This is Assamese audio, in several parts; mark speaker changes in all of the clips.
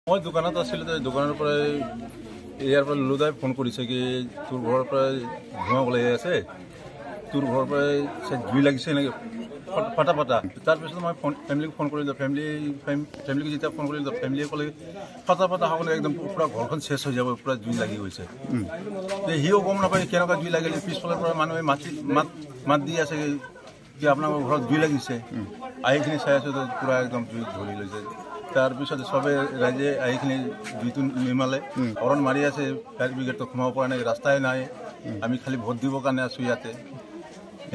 Speaker 1: মই দোকানত আছিলোঁ, দোকানৰ পৰা ইয়াৰ পৰা লুলুদাই ফোন কৰিছে কি তোৰ ঘৰৰ পৰা ধোঁৱা ওলাই আছে, তোৰ ঘৰৰ পৰা জুই লাগিছে এনেকৈ ফটা ফটা। তাৰপিছত মই ফেমিলিক ফোন কৰিলোঁ, ফেমিলিক যেতিয়া ফোন কৰিলোঁ ফেমিলিয়ে ক'লে ফটা ফটা হ'বলৈ একদম পূৰা ঘৰখন চেছ হৈ যাব, পূৰা জুই লাগি গৈছে। সিও গম নাপায় কেনেকুৱা জুই লাগিলে, পিছফালৰ পৰা মানুহে মাত দি আছে কি আপোনালোকৰ ঘৰত জুই লাগিছে। আহিখিনি চাই আছোঁ পূৰা একদম জুই ধৰি লৈছে। তাৰপিছত চবে ৰাইজে আহিখিনি জুইটো নিমালে, হৰণ মাৰি আছে, ফায়াৰ ব্ৰিগেডটো সোমাব পৰা নাই, ৰাস্তাই নাই। আমি খালি ভোট দিবৰ কাৰণে আছোঁ ইয়াতে।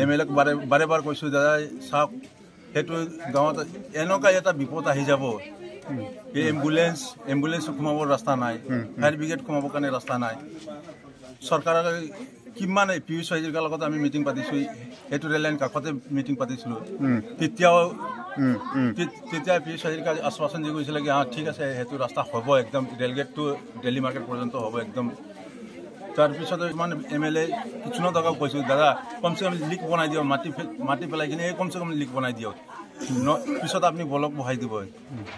Speaker 1: MLA-ক বাৰে বাৰে কৈছোঁ, দাদা চাওক সেইটো গাঁৱত এনেকুৱা এটা বিপদ আহি যাব, এই এম্বুলেঞ্চ সোমাবৰ ৰাস্তা নাই, ফায়াৰ ব্ৰিগেড সোমাবৰ কাৰণে ৰাস্তা নাই। চৰকাৰৰ কিমান পিয়ুষ হাজৰিকাৰ লগত আমি মিটিং পাতিছোঁ, সেইটো ৰেল লাইন কাষতে মিটিং পাতিছিলোঁ। তেতিয়া পিয়ুষ হাজৰিকা আশ্বাসন দি গৈছিলে কি ঠিক আছে সেইটো ৰাস্তা হ'ব, একদম ৰেলগেটটো দিল্লী মাৰ্কেট পৰ্যন্ত হ'ব একদম। তাৰপিছত ইমান MLA কিছুমান টকাও কৈছোঁ, দাদা কমচে কম লিক বনাই দিয়ক, মাটি পেলাই কিনে এই কমচে কম লিক বনাই দিয়ক, পিছত আপুনি বলক বহাই দিব।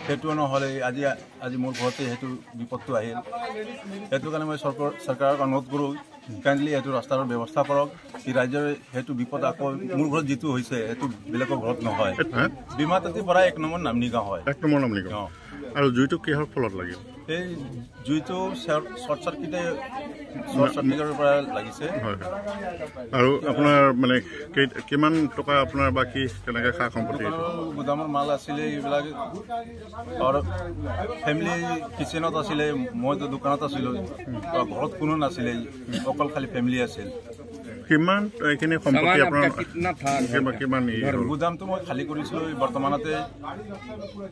Speaker 1: সেইটো নহ'লে আজি মোৰ ঘৰতে সেইটো বিপদটো আহিল। সেইটো কাৰণে মই চৰকাৰক অনুৰোধ কৰোঁ, কাইণ্ডলি সেইটো ৰাস্তাৰ ব্যৱস্থা কৰক, ৰাইজৰ সেইটো বিপদ আকৌ মোৰ ঘৰত যিটো হৈছে সেইটো বেলেগৰ ঘৰত নহয়। বীমাতাতিৰ পৰা 1 নম্বৰ নামনি গাঁও হয়।
Speaker 2: 1 নম্বৰ নামনি গাঁও। আৰু জুইটো কিহৰ ফলত লাগিল?
Speaker 1: এই জুইটো শ্বৰ্ট চাৰ্কিটৰ পৰা লাগিছে।
Speaker 2: হয়। আৰু আপোনাৰ মানে কিমান টকা আপোনাৰ বাকী কেনেকৈ সা সম্পত্তি?
Speaker 1: গুদামৰ মাল আছিলে এইবিলাক, আৰু ফেমিলি কিচেনত আছিলে, মইতো দোকানত আছিলোঁ, ঘৰত কোনো নাছিলে, অকল খালি ফেমিলি আছিল।
Speaker 2: কিমান এইখিনি সম্পত্তি আপোনাৰ? কিমান
Speaker 1: গুদামটো মই খালী কৰিছিলোঁ, বৰ্তমানতে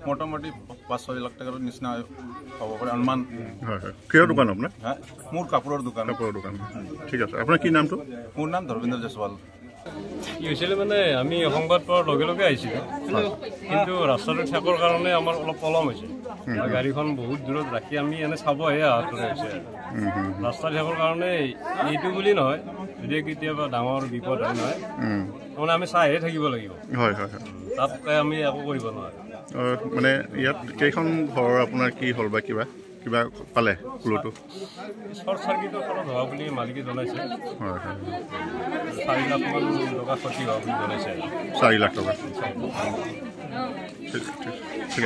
Speaker 1: মোটামুটি 5-6 লাখ টকাৰ নিচিনা হ'ব পাৰে অনুমান।
Speaker 2: হয় হয়। কিহৰ দোকান আপোনাৰ?
Speaker 1: মোৰ কাপোৰৰ দোকান।
Speaker 2: ঠিক আছে। আপোনাৰ কি নামটো?
Speaker 1: মোৰ নাম ধৰ্মেন্দ্ৰ জয়সৱাল।
Speaker 3: কি হৈছিলে মানে আমি সংবাদ পোৱাৰ লগে লগে আহিছিলোঁ, কিন্তু ৰাস্তাটো ঠেকৰ কাৰণে আমাৰ অলপ পলম হৈছে। গাড়ীখন বহুত দূৰত ৰাখি আমি এনে চাবহে অহাটো হৈছে। ৰাস্তা ঠেকৰ কাৰণে এইটো বুলি নহয়, যদি কেতিয়াবা ডাঙৰ বিপদ হয় নহয় মানে আমি চাইহে থাকিব লাগিব।
Speaker 2: হয়।
Speaker 3: তাত আমি একো কৰিব নোৱাৰোঁ।
Speaker 2: মানে ইয়াত কেইখন ঘৰ আপোনাৰ কি হ'ল বা কিবা পালে ক্লুটো?
Speaker 3: শ্বৰ্ট চাৰ্কিটৰ ফলত হোৱা বুলি মালিকে জনাইছে। 4 লাখ মান টকা ক্ষতি হোৱা বুলি জনাইছে।
Speaker 2: 4 লাখ টকা। ঠিক আছে।